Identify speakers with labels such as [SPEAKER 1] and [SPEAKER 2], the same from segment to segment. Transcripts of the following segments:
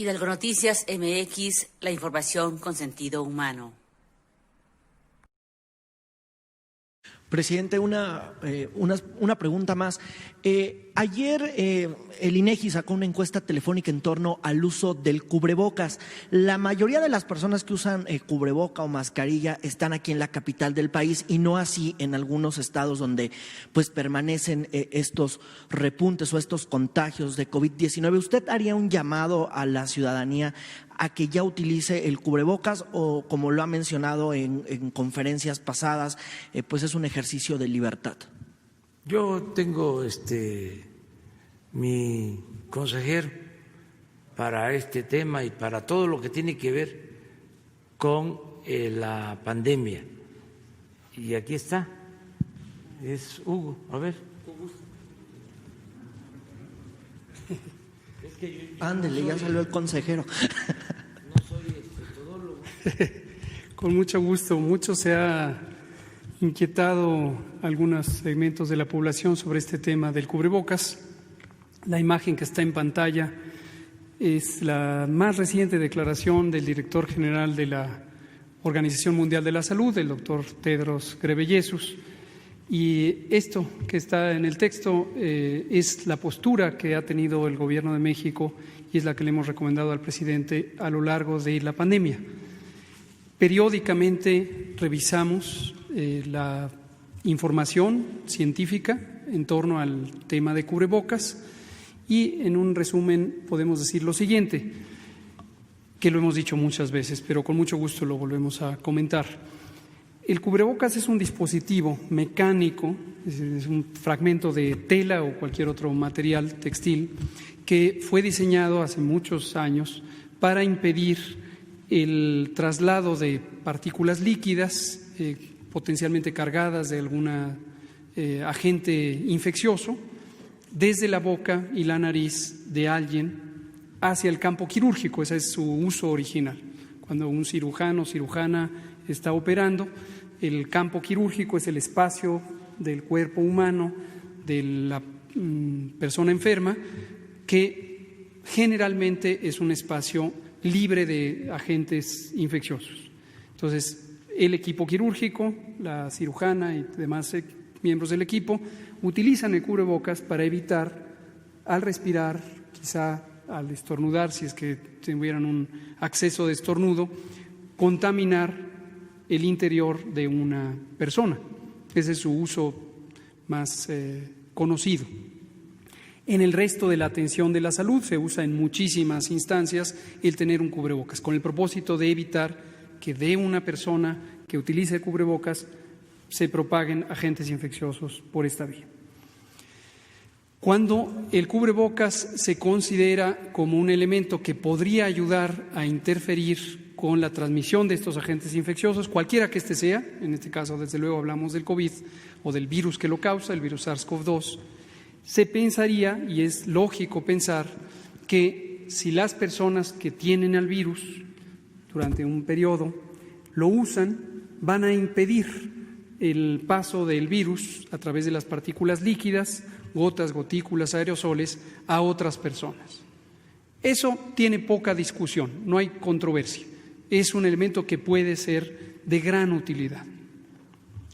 [SPEAKER 1] Hidalgo Noticias MX, la información con sentido humano.
[SPEAKER 2] Presidente, una pregunta más. Ayer el INEGI sacó una encuesta telefónica en torno al uso del cubrebocas. La mayoría de las personas que usan cubreboca o mascarilla están aquí en la capital del país y no así en algunos estados donde pues permanecen estos repuntes o estos contagios de COVID-19. ¿Usted haría un llamado a la ciudadanía a que ya utilice el cubrebocas o, como lo ha mencionado en conferencias pasadas, pues es un ejercicio de libertad?
[SPEAKER 3] Yo tengo mi consejero para este tema y para todo lo que tiene que ver con la pandemia. Y aquí está, es Hugo, a ver.
[SPEAKER 2] Ándele, ya salió el consejero.
[SPEAKER 3] No soy todólogo.
[SPEAKER 4] Con mucho gusto. Mucho se ha inquietado algunos segmentos de la población sobre este tema del cubrebocas. La imagen que está en pantalla es la más reciente declaración del director general de la Organización Mundial de la Salud, el doctor Tedros Ghebreyesus. Y esto que está en el texto es la postura que ha tenido el Gobierno de México y es la que le hemos recomendado al presidente a lo largo de la pandemia. Periódicamente revisamos la información científica en torno al tema de cubrebocas y en un resumen podemos decir lo siguiente, que lo hemos dicho muchas veces, pero con mucho gusto lo volvemos a comentar. El cubrebocas es un dispositivo mecánico, es un fragmento de tela o cualquier otro material textil que fue diseñado hace muchos años para impedir el traslado de partículas líquidas potencialmente cargadas de algún agente infeccioso desde la boca y la nariz de alguien hacia el campo quirúrgico. Ese es su uso original. Cuando un cirujano o cirujana está operando, el campo quirúrgico es el espacio del cuerpo humano de la persona enferma que generalmente es un espacio libre de agentes infecciosos. Entonces, el equipo quirúrgico, la cirujana y demás miembros del equipo utilizan el cubrebocas para evitar al respirar, quizá al estornudar, si es que tuvieran un acceso de estornudo, contaminar el interior de una persona. Ese es su uso más conocido. En el resto de la atención de la salud se usa en muchísimas instancias el tener un cubrebocas, con el propósito de evitar que de una persona que utilice el cubrebocas se propaguen agentes infecciosos por esta vía. Cuando el cubrebocas se considera como un elemento que podría ayudar a interferir con la transmisión de estos agentes infecciosos, cualquiera que este sea, en este caso desde luego hablamos del COVID o del virus que lo causa, el virus SARS-CoV-2, se pensaría, y es lógico pensar, que si las personas que tienen al virus durante un periodo lo usan, van a impedir el paso del virus a través de las partículas líquidas, gotas, gotículas, aerosoles, a otras personas. Eso tiene poca discusión, no hay controversia. Es un elemento que puede ser de gran utilidad.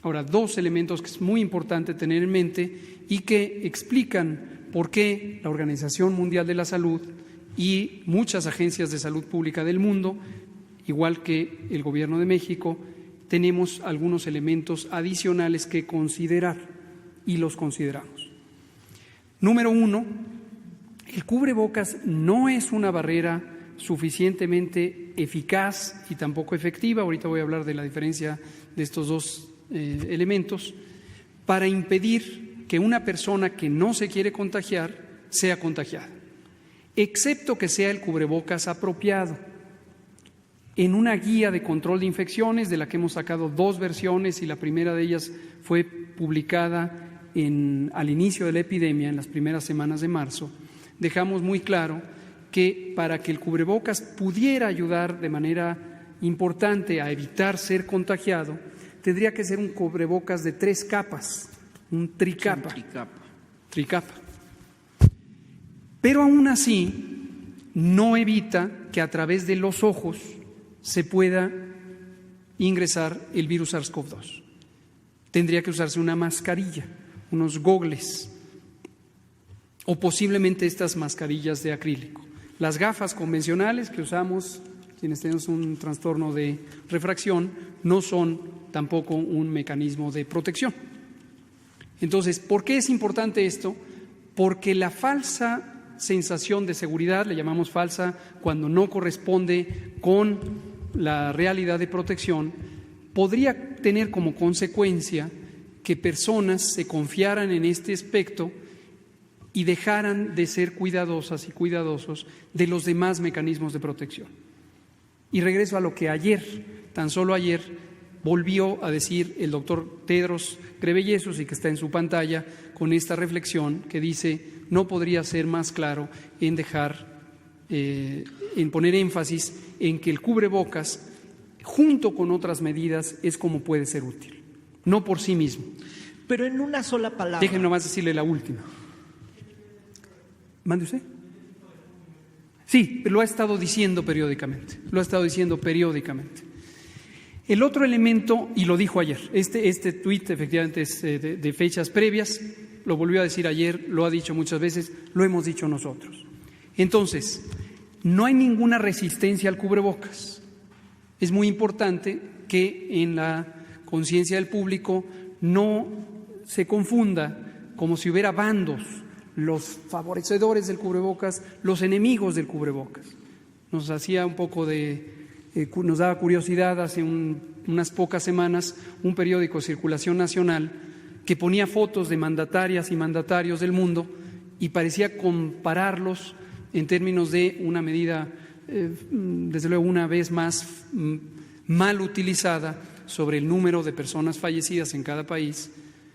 [SPEAKER 4] Ahora, dos elementos que es muy importante tener en mente y que explican por qué la Organización Mundial de la Salud y muchas agencias de salud pública del mundo, igual que el Gobierno de México, tenemos algunos elementos adicionales que considerar y los consideramos. Número uno, el cubrebocas no es una barrera suficientemente eficaz y tampoco efectiva, ahorita voy a hablar de la diferencia de estos dos elementos, para impedir que una persona que no se quiere contagiar sea contagiada, excepto que sea el cubrebocas apropiado. En una guía de control de infecciones, de la que hemos sacado dos versiones y la primera de ellas fue publicada al inicio de la epidemia, en las primeras semanas de marzo, dejamos muy claro que para que el cubrebocas pudiera ayudar de manera importante a evitar ser contagiado, tendría que ser un cubrebocas de 3 capas, un tricapa. Tricapa. Pero aún así, no evita que a través de los ojos se pueda ingresar el virus SARS-CoV-2. Tendría que usarse una mascarilla, unos gogles, o posiblemente estas mascarillas de acrílico. Las gafas convencionales que usamos quienes tenemos un trastorno de refracción no son tampoco un mecanismo de protección. Entonces, ¿por qué es importante esto? Porque la falsa sensación de seguridad, le llamamos falsa cuando no corresponde con la realidad de protección, podría tener como consecuencia que personas se confiaran en este aspecto y dejaran de ser cuidadosas y cuidadosos de los demás mecanismos de protección. Y regreso a lo que ayer, tan solo ayer, volvió a decir el doctor Tedros Ghebreyesus, y que está en su pantalla, con esta reflexión que dice: no podría ser más claro en en poner énfasis en que el cubrebocas, junto con otras medidas, es como puede ser útil, no por sí mismo.
[SPEAKER 2] Pero en una sola palabra.
[SPEAKER 4] Déjenme nomás decirle la última. ¿Mande usted? Sí, lo ha estado diciendo periódicamente, El otro elemento, y lo dijo ayer, este tuit efectivamente es de fechas previas, lo volvió a decir ayer, lo ha dicho muchas veces, lo hemos dicho nosotros. Entonces, no hay ninguna resistencia al cubrebocas. Es muy importante que en la conciencia del público no se confunda como si hubiera bandos, los favorecedores del cubrebocas, los enemigos del cubrebocas. Nos hacía un poco nos daba curiosidad hace unas pocas semanas un periódico de circulación nacional que ponía fotos de mandatarias y mandatarios del mundo y parecía compararlos en términos de una medida, desde luego una vez más mal utilizada, sobre el número de personas fallecidas en cada país,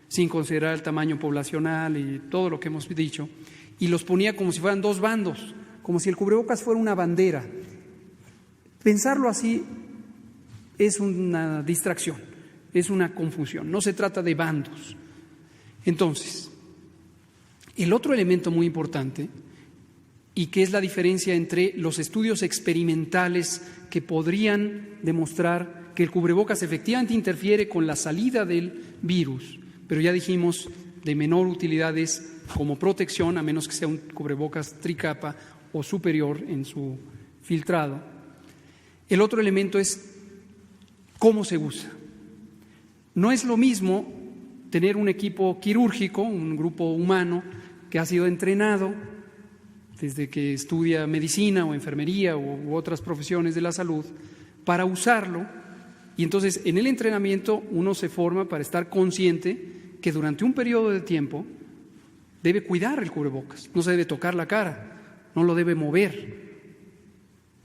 [SPEAKER 4] sin considerar el tamaño poblacional y todo lo que hemos dicho, y los ponía como si fueran dos bandos, como si el cubrebocas fuera una bandera. Pensarlo así es una distracción, es una confusión, no se trata de bandos. Entonces, el otro elemento muy importante, y que es la diferencia entre los estudios experimentales que podrían demostrar que el cubrebocas efectivamente interfiere con la salida del virus, pero ya dijimos de menor utilidad es como protección, a menos que sea un cubrebocas tricapa o superior en su filtrado. El otro elemento es cómo se usa. No es lo mismo tener un equipo quirúrgico, un grupo humano que ha sido entrenado desde que estudia medicina o enfermería u otras profesiones de la salud para usarlo, y entonces en el entrenamiento uno se forma para estar consciente que durante un periodo de tiempo debe cuidar el cubrebocas, no se debe tocar la cara, no lo debe mover.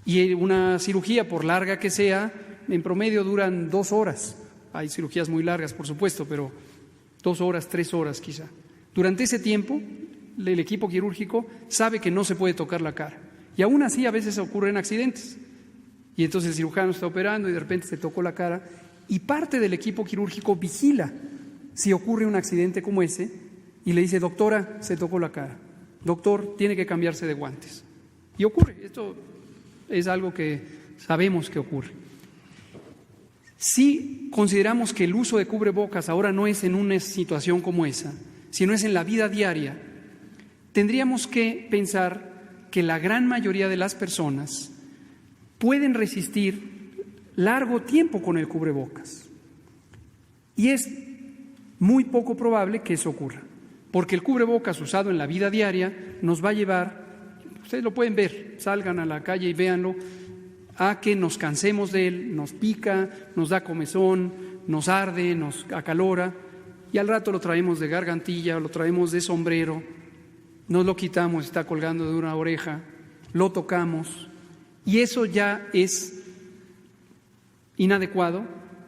[SPEAKER 4] Y una cirugía, por larga que sea, en promedio duran 2 horas. Hay cirugías muy largas, por supuesto, pero 2 horas, 3 horas quizá. Durante ese tiempo, el equipo quirúrgico sabe que no se puede tocar la cara. Y aún así a veces ocurren accidentes. Y entonces el cirujano está operando y de repente se tocó la cara, y parte del equipo quirúrgico vigila si ocurre un accidente como ese y le dice: doctora, se tocó la cara, doctor, tiene que cambiarse de guantes. Y ocurre, esto es algo que sabemos que ocurre. Si consideramos que el uso de cubrebocas ahora no es en una situación como esa, sino es en la vida diaria, tendríamos que pensar que la gran mayoría de las personas pueden resistir largo tiempo con el cubrebocas. Y es muy poco probable que eso ocurra, porque el cubrebocas usado en la vida diaria nos va a llevar, ustedes lo pueden ver, salgan a la calle y véanlo, a que nos cansemos de él, nos pica, nos da comezón, nos arde, nos acalora, y al rato lo traemos de gargantilla, lo traemos de sombrero, nos lo quitamos, está colgando de una oreja, lo tocamos, y eso ya es inadecuado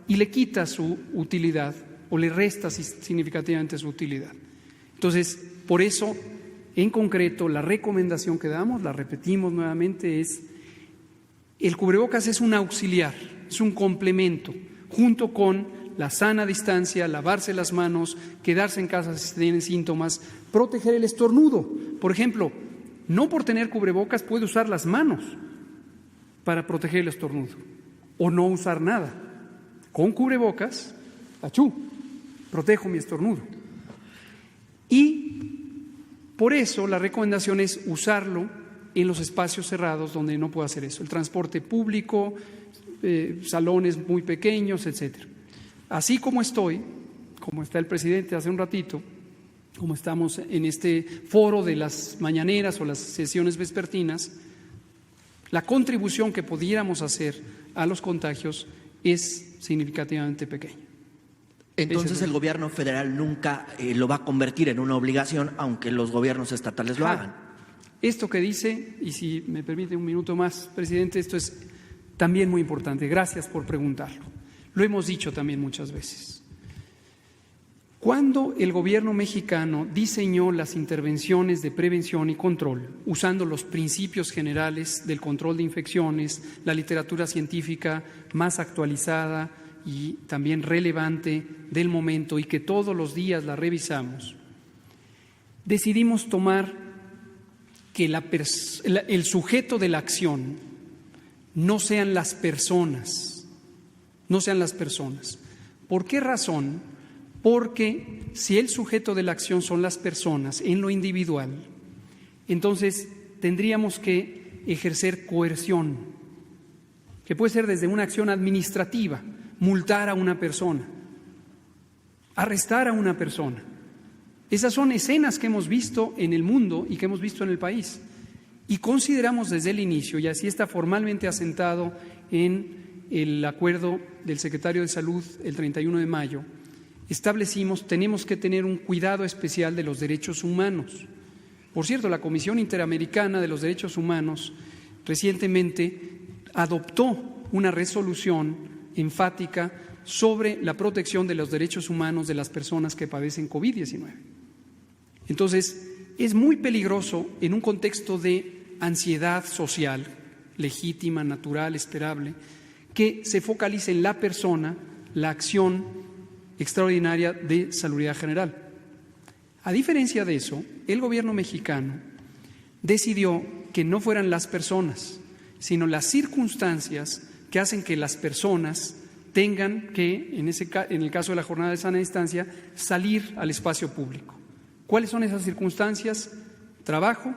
[SPEAKER 4] y le quita su utilidad o le resta significativamente su utilidad. Entonces, por eso, en concreto, la recomendación que damos, la repetimos nuevamente, es: el cubrebocas es un auxiliar, es un complemento, junto con la sana distancia, lavarse las manos, quedarse en casa si tienen síntomas, proteger el estornudo. Por ejemplo, no por tener cubrebocas puede usar las manos para proteger el estornudo o no usar nada. Con cubrebocas, achú, protejo mi estornudo. Y por eso la recomendación es usarlo en los espacios cerrados donde no puedo hacer eso. El transporte público, salones muy pequeños, etcétera. Así como estoy, como está el presidente hace un ratito, como estamos en este foro de las mañaneras o las sesiones vespertinas, la contribución que pudiéramos hacer a los contagios es significativamente pequeña.
[SPEAKER 2] Entonces el gobierno federal nunca lo va a convertir en una obligación, aunque los gobiernos estatales lo hagan.
[SPEAKER 4] Esto que dice, y si me permite un minuto más, presidente, esto es también muy importante. Gracias por preguntarlo. Lo hemos dicho también muchas veces. Cuando el gobierno mexicano diseñó las intervenciones de prevención y control, usando los principios generales del control de infecciones, la literatura científica más actualizada y también relevante del momento y que todos los días la revisamos, decidimos tomar que el sujeto de la acción no sean las personas, no sean las personas. ¿Por qué razón? Porque si el sujeto de la acción son las personas en lo individual, entonces tendríamos que ejercer coerción, que puede ser desde una acción administrativa, multar a una persona, arrestar a una persona. Esas son escenas que hemos visto en el mundo y que hemos visto en el país. Y consideramos desde el inicio, y así está formalmente asentado en el acuerdo del secretario de Salud el 31 de mayo, establecimos, tenemos que tener un cuidado especial de los derechos humanos. Por cierto, la Comisión Interamericana de los Derechos Humanos recientemente adoptó una resolución enfática sobre la protección de los derechos humanos de las personas que padecen COVID-19. Entonces, es muy peligroso en un contexto de ansiedad social, legítima, natural, esperable, que se focalice en la persona, la acción extraordinaria de salubridad general. A diferencia de eso, el gobierno mexicano decidió que no fueran las personas, sino las circunstancias que hacen que las personas tengan que, en el caso de la jornada de sana distancia, salir al espacio público. ¿Cuáles son esas circunstancias? Trabajo,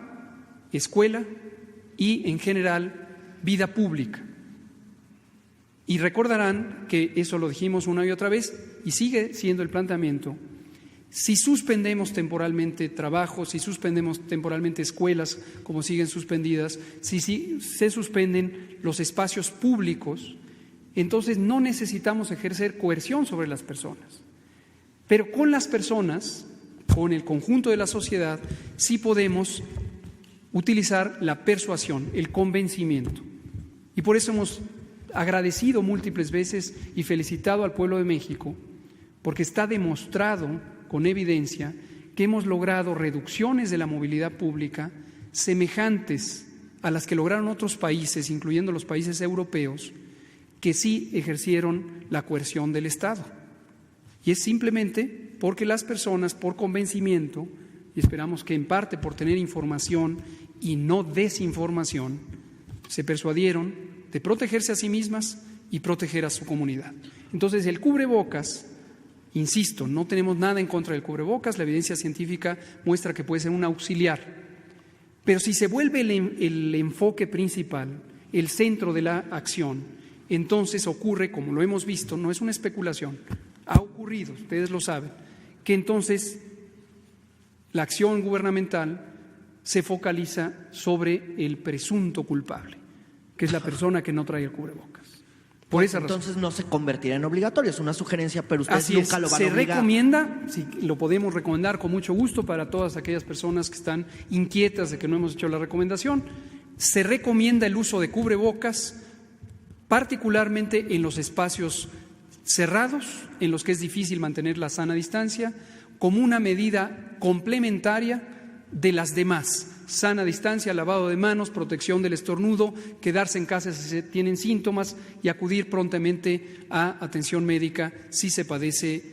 [SPEAKER 4] escuela y, en general, vida pública. Y recordarán que eso lo dijimos una y otra vez y sigue siendo el planteamiento. Si suspendemos temporalmente trabajo, si suspendemos temporalmente escuelas como siguen suspendidas, si se suspenden los espacios públicos, entonces no necesitamos ejercer coerción sobre las personas. Pero con las personas, con el conjunto de la sociedad, sí podemos utilizar la persuasión, el convencimiento. Y por eso hemos agradecido múltiples veces y felicitado al pueblo de México, porque está demostrado con evidencia que hemos logrado reducciones de la movilidad pública semejantes a las que lograron otros países, incluyendo los países europeos, que sí ejercieron la coerción del Estado. Y es simplemente porque las personas, por convencimiento, y esperamos que en parte por tener información y no desinformación, se persuadieron de protegerse a sí mismas y proteger a su comunidad. Entonces, el cubrebocas, insisto, no tenemos nada en contra del cubrebocas, la evidencia científica muestra que puede ser un auxiliar, pero si se vuelve el enfoque principal, el centro de la acción, entonces ocurre, como lo hemos visto, no es una especulación, ha ocurrido, ustedes lo saben, que entonces la acción gubernamental se focaliza sobre el presunto culpable, que es la persona que no trae el cubrebocas. Por esa razón.
[SPEAKER 2] Entonces no se convertirá en obligatorio, es una sugerencia, pero ustedes
[SPEAKER 4] Así
[SPEAKER 2] nunca
[SPEAKER 4] es.
[SPEAKER 2] lo van a obligar.
[SPEAKER 4] Se recomienda, sí, lo podemos recomendar con mucho gusto para todas aquellas personas que están inquietas de que no hemos hecho la recomendación. Se recomienda el uso de cubrebocas, particularmente en los espacios cerrados, en los que es difícil mantener la sana distancia, como una medida complementaria de las demás. Sana distancia, lavado de manos, protección del estornudo, quedarse en casa si se tienen síntomas y acudir prontamente a atención médica si se padece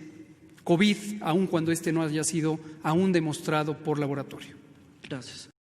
[SPEAKER 4] COVID, aun cuando este no haya sido aún demostrado por laboratorio.
[SPEAKER 2] Gracias.